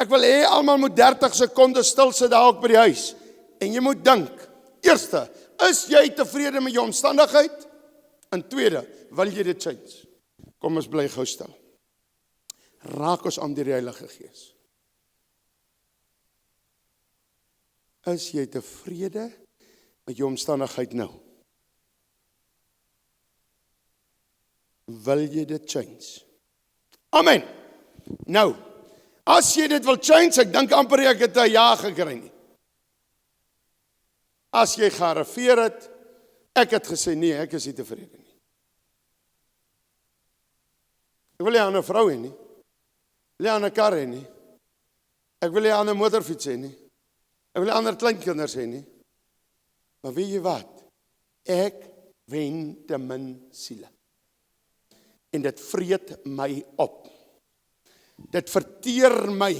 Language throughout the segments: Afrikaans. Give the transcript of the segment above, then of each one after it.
Ek wil hê almal moet 30 sekondes stil sit daar ook by die huis. En jy moet dink, eerste, is jy tevrede met jou omstandigheid? En tweede, wil jy dit change? Kom ons bly gou stil. Raak ons aan deur die Heilige Gees. Is jy tevrede met jou omstandigheid nou? Wil jy dit change? Amen. Nou, as jy dit wil change, ek dink amper ek het 'n ja gekry nie. As jy gearriveer het, ek het gesê nee, ek is nie tevrede nie. Ek wil nie aan 'n vrou hê nie. Ek wil nie aan 'n kar hê nie. Ek wil nie aan 'n motorfiets hê nie. Ek wil nie ander kleinkinders hê nie. Maar weet jy wat? Ek wen te min siele. En dit vreet my op. Dit verteer my.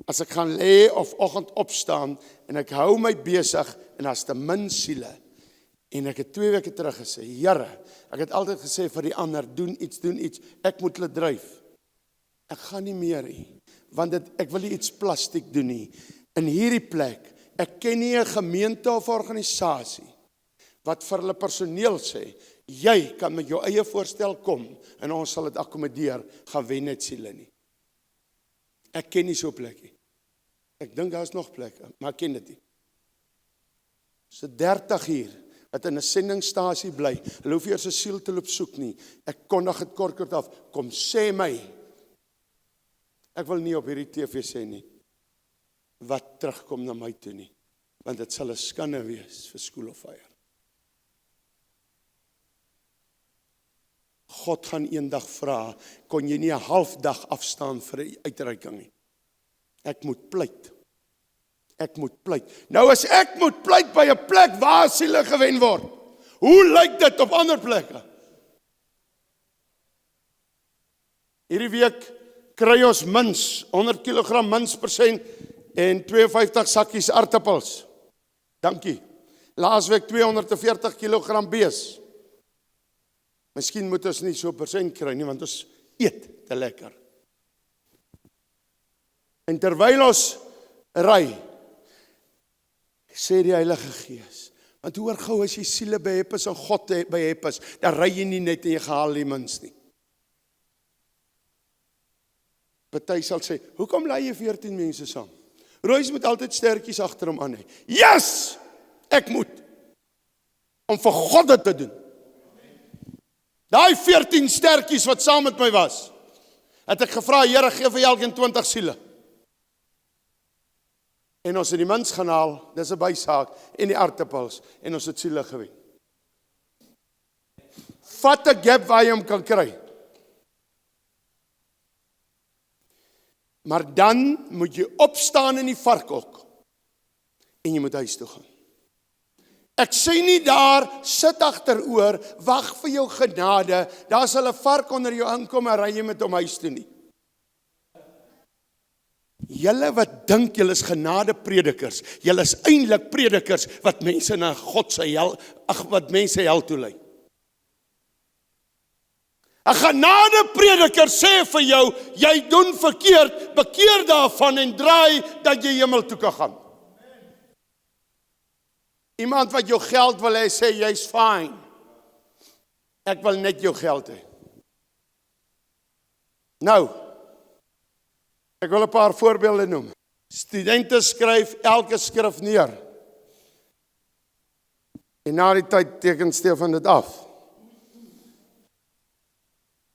As ek gaan lê of oggend opstaan en ek hou my besig en as te min siele. En ek het 2 weke terug gesê, Here, ek het altyd gesê vir die ander, doen iets, ek moet hulle dryf. Ek gaan nie meer nie, want ek wil nie iets plastiek doen nie. In hierdie plek, ek ken nie 'n gemeente of organisasie wat vir hulle personeel sê, jy kan met jou eie voorstel kom en ons sal dit akkommodeer, gaan wen net siele nie. Ek ken nie so plek nie. Ek dink daar is nog plekke, maar ek ken dit nie. So 30 hier, wat in 'n sendingstasie bly, hulle hoef eers 'n siel te loop soek nie. Ek kondig dit kort af, kom sê my. Ek wil nie op hierdie TV sê nie, wat terugkom na my toe nie, want dit sal 'n skande wees vir School of Fire. God gaan eendag vra, kon jy nie 'n halfdag afstaan vir 'n uitreiking nie? Ek moet pleit. Ek moet pleit. Nou as ek moet pleit by 'n plek waar siele gewen word, hoe lyk dit op ander plekke? Hierdie week kry ons mins, 100 kg mins per sent en 52 sakkies aartappels. Dankie. Laasweek 240 kg bees. Miskien moet ons nie so persent kry nie, want ons eet te lekker. En terwyl ons ry, sê die Heilige Gees, want hoor gou as jy siele behep is en God behep is, dan ry jy nie net en jy gehaal die mins nie. Party sal sê, hoekom lei jy 14 mense saam? Royce moet altyd stertjies agter hom aan hê. Yes! Ek moet. Om vir God dit te doen. Daai 14 stertjies wat saam met my was, het ek gevra, Here, gee vir elkeen 20 siele. En ons het die mins gaan haal, dis 'n bysaak, en die aartappels, en ons het siele gewen. Vat 'n gap waar jy hom kan kry. Maar dan moet jy opstaan in die varkhok, en jy moet huis toe gaan. Ek sê nie daar, sit agteroor, wag vir jou genade, daar sal 'n vark onder jou aankom en ry jy met hom huis toe nie. Julle wat dink julle is genade predikers, julle is eintlik predikers wat mense na God se hel, wat mense hel toe lei. 'n genade prediker sê vir jou, jy doen verkeerd, bekeer daarvan en draai dat jy hemel toe kan gaan. Iemand wat jou geld wil hê, sê jy's fine. Ek wil net jou geld hê. Nou, ek wil 'n paar voorbeelde noem. Studente skryf elke skrif neer. En na die tyd teken Stefan dit af.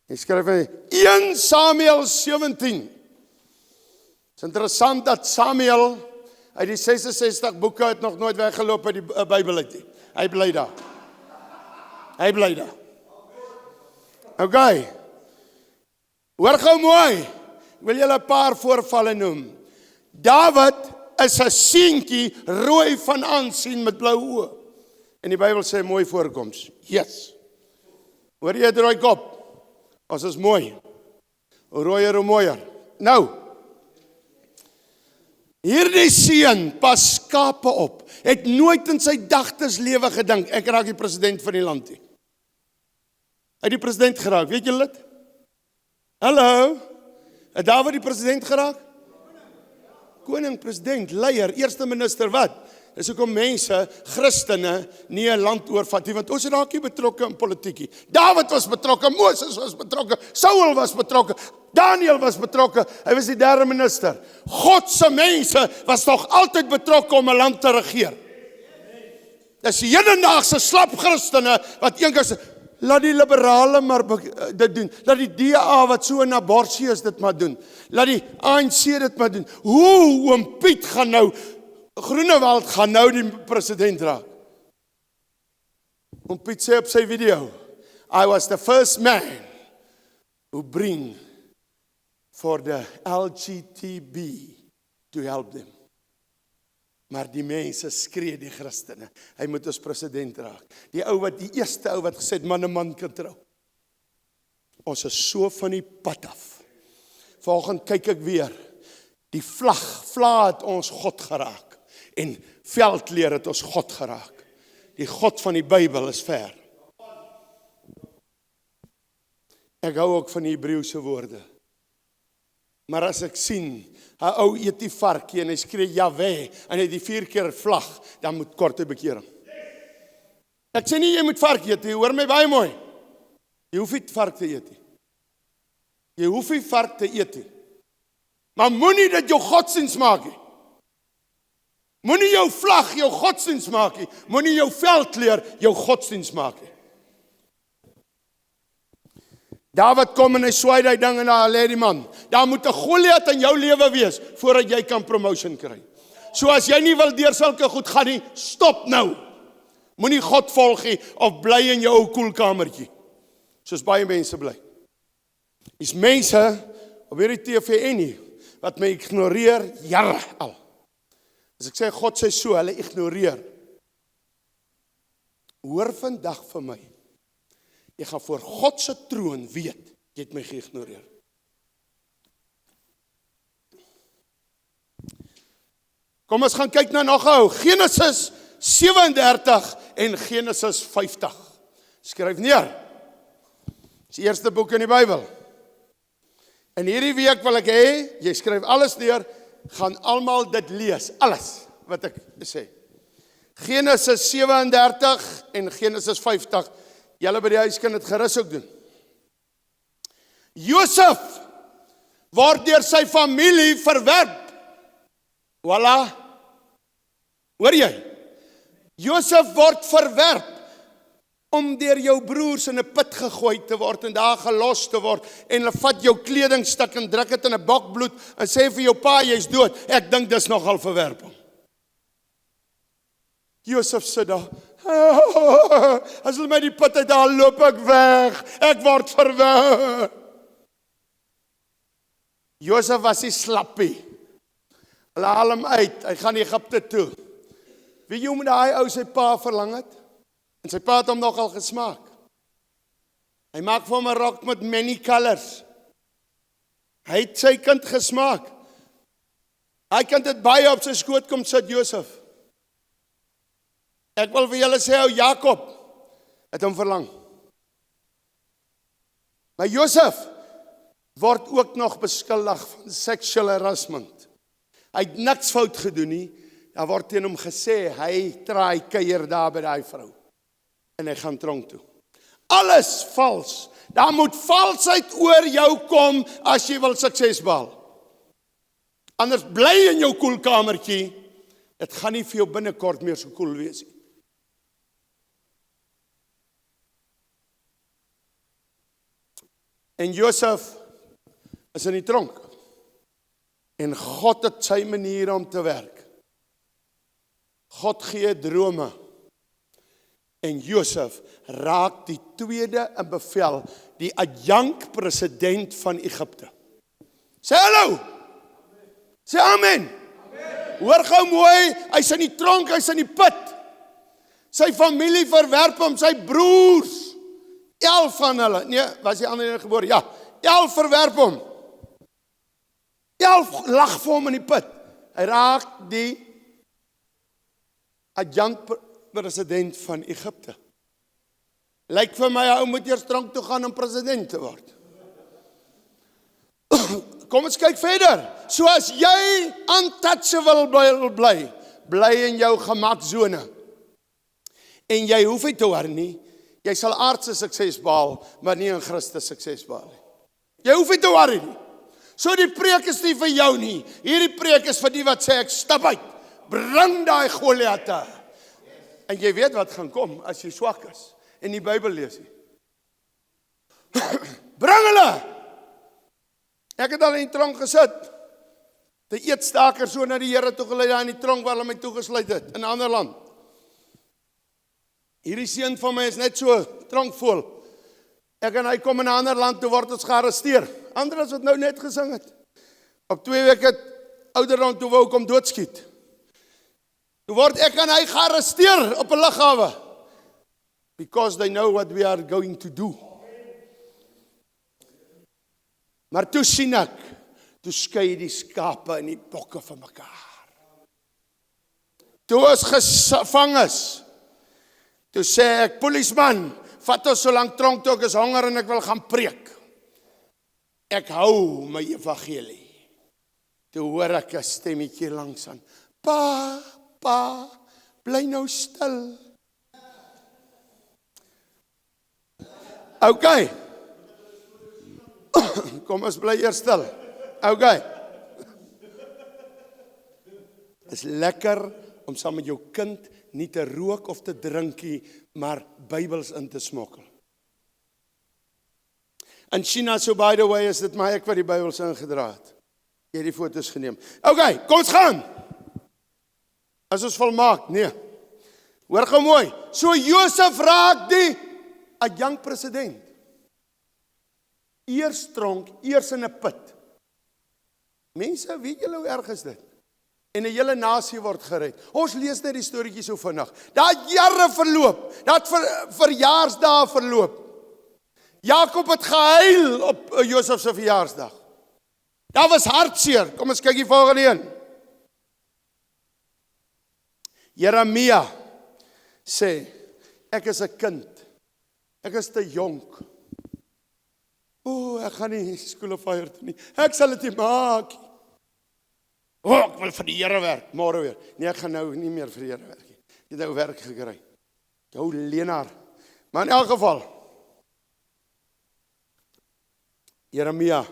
Hy skryf 1 Samuel 17. Het is interessant dat Samuel uit die 66 boeke het nog nooit weggeloop uit die Bybel uit nie. Hy bly daar. Hy bly daar. Okay. Hoor gou mooi. Ek wil julle 'n paar voorvalle noem. Dawid is 'n seentjie, rooi van aansien met blou oë. En die Bybel sê mooi voorkoms. Yes. Hoor jy rooi kop? Ons is mooi. Hoe rooier, hoe mooier. Nou, hierdie seun pas skape op. Het nooit in sy dagtes lewe gedink, ek raak die president van die land nie. Hy het die president geraak, weet julle dit? Hallo? Het Dawid die president geraak? koning, president, leier, eerste minister, wat? Dis hoekom mense, Christene, nie 'n land oorvat nie, want ons is raak nie betrokke in politiek. Dawid was betrokke, Moses was betrokke, Saul was betrokke, Daniel was betrokke, hy was die derde minister. God se mense was nog altyd betrokke om 'n land te regeer. Dis die hedendaagse slap Christene wat eendag laat die liberale maar dit doen. Laat die DA wat so in abortus is dit maar doen. Laat die ANC dit maar doen. Hoe oom Piet gaan nou, Groenewald gaan nou die president raak. Oom Piet sê op sy video, I was the first man who bring for the LGTB to help them. Maar die mense skree die Christene, hy moet ons president raak. Die eerste ou wat gesê het, man en man kan trou. Ons is so van die pad af. Vanoggend kyk ek weer, die vla het ons God geraak, en veldleer het ons God geraak. Die God van die Bybel is ver. Ek hou ook van die Hebreëse woorde. Maar as ek sien, 'n ou eet die varkie en hy skree Jahwe en hy die 4 keer vlag, dan moet korte bekering. Ek sê nie jy moet varkie eet, jy hoor my baie mooi. Jy hoef nie vark te eet nie. Jy hoef nie vark te eet nie. Maar moenie dit jou godsdienst maak nie. Moenie jou vlag jou godsdienst maak nie. Moenie jou veldleer jou godsdienst maak nie. Dawid kom en hy swaai die ding en daar lê die man. Daar moet 'n Goliat in jou lewe wees voordat jy kan promotion kry. So as jy nie wil deur sulke goed gaan nie, stop nou. Moenie God volg nie of bly in jou ou koelkamertjie. Soos baie mense bly. Is mense op hierdie TV nie wat my ignoreer jare al. As ek sê God sê so, hulle ignoreer. Hoor vandag vir my. Jy gaan voor God se troon weet, jy het my geïgnoreer. Kom ons gaan kyk na nog ou, Genesis 37 en Genesis 50. Skryf neer. Dis die eerste boek in die Bybel. En hierdie week wil ek hê, jy skryf alles neer, gaan almal dit lees, alles wat ek sê. Genesis 37 en Genesis 50. Julle by die huis kan dit gerus ook doen. Josef word deur sy familie verwerp. Voilà. Hoor jy? Josef word verwerp om deur jou broers in 'n put gegooi te word en daar gelos te word en hulle vat jou kledingstuk en druk dit in 'n bakbloed en sê vir jou pa jy's dood. Ek dink dis nogal verwerping. Josef sit daar. As hulle my die put uit daar loop ek weg. Ek word verwerp. Josef was die slappie. Hulle haal hom uit. Hy gaan Egipte toe. Weet jy hoe moet daai ou sy pa verlang het? En sy pa het hom nogal gesmaak. Hy maak vir hom 'n rok met many colors. Hy het sy kind gesmaak. Hy kan dit baie op sy skoot kom sit Josef. Ek wil vir julle sê, ou Jakob het hom verlang. Maar Josef word ook nog beskuldig van sexual harassment. Hy het niks fout gedoen nie. Daar word teen hom gesê, hy traai kuier daar by daai vrou. En hy gaan tronk toe. Alles vals. Daar moet valsheid oor jou kom as jy wil sukses behaal. Anders bly in jou koelkamertjie. Dit gaan nie vir jou binnekort meer so koel wees nie. En Josef is in die tronk. En God het sy manier om te werk. God gee drome. En Josef raak die tweede in bevel, die adjunct president van Egipte. Sê hallo! Sê amen! Hoor gou mooi, hy's in die tronk, hy's in die put. Sy familie verwerp hom, sy broers. 11 van hulle, nee, was die ander gebore? Ja, 11 verwerp hom. 11 lag vir hom in die put. Hy raak die adjunct president van Egipte. Lyk vir my, hy moet eers tronk toe gaan om president te word. Kom ons kyk verder. So as jy untouchable bly in jou gemaksone. En jy hoef nie te worry nie. Jy sal aardse sukses behaal, maar nie in Christus sukses behaal nie. Jy hoef nie te worry nie. So die preek is nie vir jou nie. Hierdie preek is vir die wat sê ek stap uit. Bring daai Goliate. En jy weet wat gaan kom as jy swak is en die Bybel lees nie. Bring hulle. Ek het al in die tronk gesit. Die eetstaker so na die Here toe gelei daar in die tronk waar hulle my toegesluit het in 'n ander land. Hierdie seun van my is net so tronkvol. Ek en hy kom in 'n ander land toe word ons gearresteer. Andres wat nou net gesing het. Op 2 weke ouderdom toe wou kom doodskiet. Toe word ek en hy gearresteer op 'n lughawe. Because they know what we are going to do. Maar toe sien ek, toe skei die skape en die bokke van mekaar. Toe ons gevang is, toe sê ek, polisman, vat ons so lank tronk toe ek is honger en ek wil gaan preek. Ek hou my evangelie. Toe hoor ek 'n stemmetjie langs aan. Pa, bly nou stil. Okay. Kom ons bly eers stil. Okay. Is lekker om saam met jou kind nie te rook of te drinkie, maar Bybels in te smokkel. In China, so by the way, is dit maar ek wat die Bybels ingedra het. Jy het die foto's geneem. Okay, kom ons gaan. As ons volmaak, nee. Hoor gou mooi. So Josef raak die 'n jong president. Eers tronk, eers in 'n put. Mense, weet julle hoe erg is dit? En 'n hele nasie word gered. Ons lees net die storieetjie so vinnig. Daar het jare verloop. Daar het verjaarsdae verloop. Jakob het gehuil op Josef se verjaarsdag. Daar was hartseer. Kom ons kyk die volgende een. Jeremia sê, ek is 'n kind. Ek is te jonk. Ek gaan nie School of Fire toe nie. Ek sal dit nie maak. Ek wil vir die Here werk, môre weer. Nee, ek gaan nou nie meer vir die Here werk nie. Ek het nou werk gekry. Jou leenaar. Maar in elk geval, Jeremia,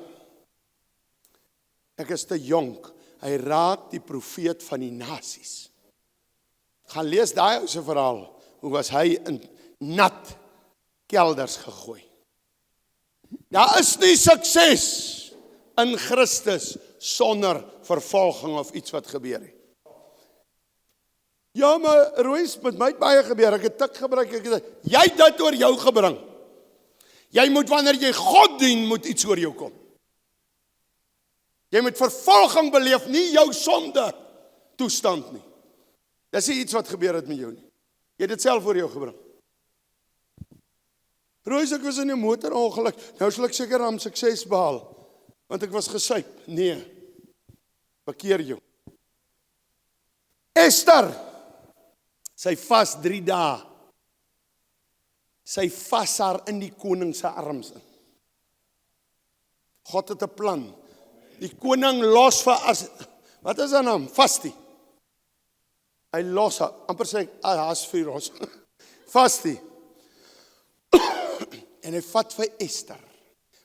ek is te jonk. Hy raak die profeet van die nasies. Gaan lees daai ou se verhaal. Hoe was hy in nat kelders gegooi? Daar is nie sukses in Christus sonder vervolging of iets wat gebeur het. Ja, maar Roos, met my het baie gebeur. Ek het tik gebruik, jy het dit oor jou gebring. Jy moet wanneer jy God dien, moet iets oor jou kom. Jy moet vervolging beleef, nie jou sonde toestand nie. Dis nie iets wat gebeur het met jou nie. Jy het dit self oor jou gebring. Roos, ek was in 'n motorongeluk. Nou sal ek seker aan sukses behaal, want ek was gesuip. Nee, bekeer jou. Esther, sy vas 3 dae. Sy vas haar in die koning se arms in. God het 'n plan. Die koning los vir wat is haar naam? Vasti. Hy los haar, amper sê Ahasveros. Vasti. En hy vat vir Esther,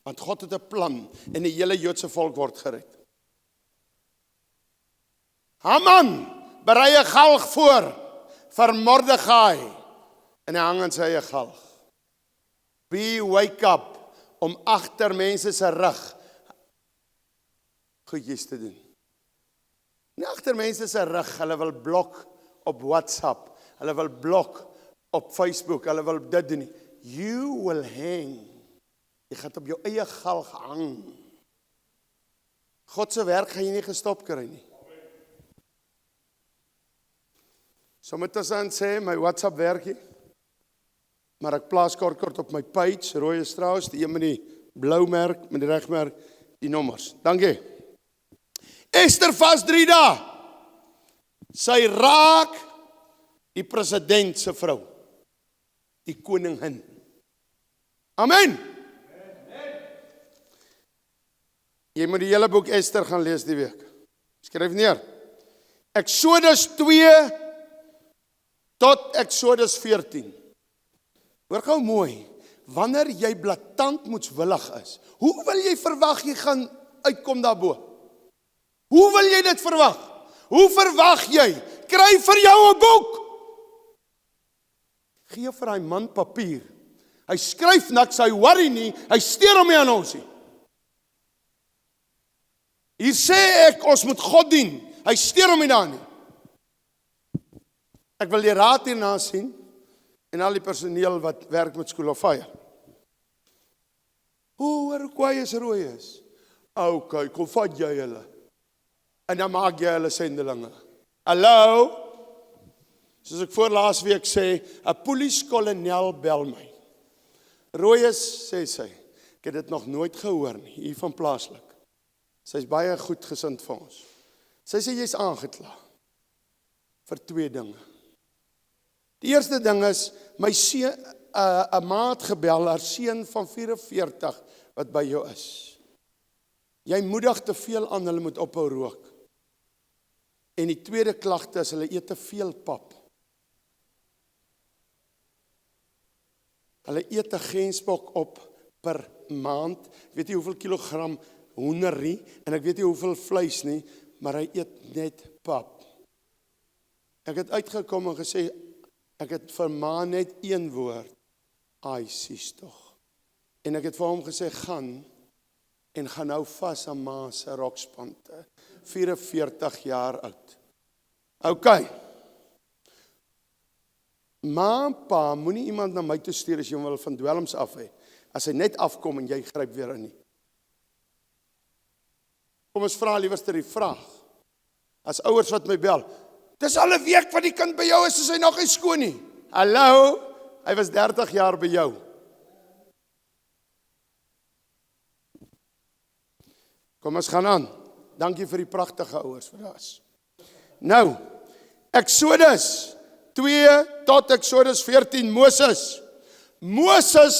want God het 'n plan en die hele Joodse volk word gered. Haman berei 'n galg voor vir Mordegai en hy hang aan sy eie galg. Be wake up om agter mense se rug goedjies te doen. Nie agter mense se rug, hulle wil blok op WhatsApp, hulle wil blok op Facebook, hulle wil dit doen nie. You will hang. Jy gaan op jou eie galg hang. God se werk gaan jy nie gestop kry nie. Sommige aan sê my WhatsApp werk nie. Maar ek plaas kort op my page, Roy Strauss, die een met die blou merk, met die regmerk, die nommers. Dankie. Esther vas 3 dae. Sy raak die president se vrou. Die koningin. Amen. Jy moet die hele boek Ester gaan lees die week. Skryf neer. Eksodus 2 tot Eksodus 14. Hoor gou mooi, wanneer jy blaatant moedswillig is, hoe wil jy verwag jy gaan uitkom daarbo? Hoe wil jy dit verwag? Hoe verwag jy? Kry vir jou 'n boek. Gee vir hy man papier. Hy skryf niks, hy worry nie, hy steur hom nie aan ons nie. Hier sê ek, ons moet God dien. Hy steur hom nie daar nie. Ek wil die raad hierna sien, en al die personeel wat werk met School of Fire. Hoe kwaai is rooi is? Okay, kom vat jy hulle. En dan maak jy hulle sendelinge. Hallo? Soos ek voor laas week sê, 'n polisiekolonel bel my. Rooies, sê sy, ek het dit nog nooit gehoor nie, hier van plaaslik. Sy is baie goed gesind vir ons. Sy sê, jy is aangekla vir 2 dinge. Die eerste ding is, my seun, 'n maat gebel, haar seun van 44, wat by jou is. Jy moedig te veel aan, hulle moet ophou rook. En die tweede klagte is, hulle eet te veel pap. Hulle eet 'n gensbok op per maand, ek weet nie hoeveel kilogram hoender nie, en ek weet nie hoeveel vleis nie, maar hy eet net pap. Ek het uitgekom en gesê, ek het vir ma net 1 woord, ai sies tog. En ek het vir hom gesê, gaan nou vas aan ma se rokspante, 44 jaar oud. Okay. Ma en pa, moenie iemand na my toe stuur as jy hom wil van dwelms af hê, as hy net afkom en jy gryp weer in nie. Kom ons vra liewerste die vraag, as ouers wat my bel, dis al 'n week wat die kind by jou is hy nog nie skoon nie. Hallo, hy was 30 jaar by jou. Kom ons gaan aan. Dankie vir die pragtige ouers vir daas. Nou, Eksodus 2 tot Eksodus 14, Moses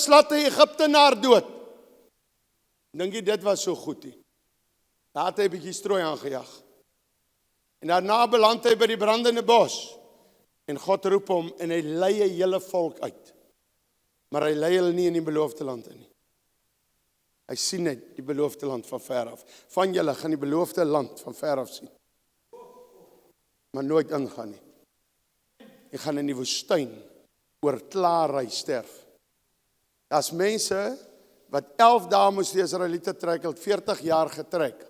laat 'n Egiptenaar dood. Dink jy dit was so goed nie? Daar het hy 'n bietjie strooi aangejag. En daarna beland hy by die brandende bos. En God roep hom en hy lei 'n hele volk uit. Maar hy lei hulle nie in die beloofde land in nie. Hy sien net die beloofde land van ver af. Van julle gaan die beloofde land van ver af sien. Maar nooit ingaan nie. Jy gaan in die woestyn oor klaarry sterf. Daar's mense wat 11 dae moes die Israeliete trek, het 40 jaar getrek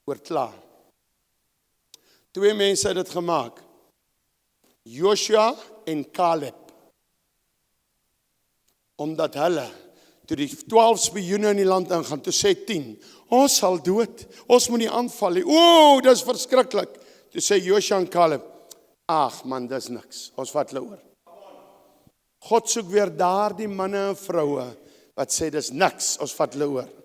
oor klaar. 2 mense het dit gemaak. Joshua en Caleb. Omdat hulle, toe die 12 spioene in die land ingaan, toe sê 10, ons sal dood, ons moet nie aanval nie. O, dis verskriklik. Toe sê Joshua en Caleb, ag man, dis niks, ons vat hulle oor. God soek weer daar die manne en vroue, wat sê dis niks, ons vat hulle oor.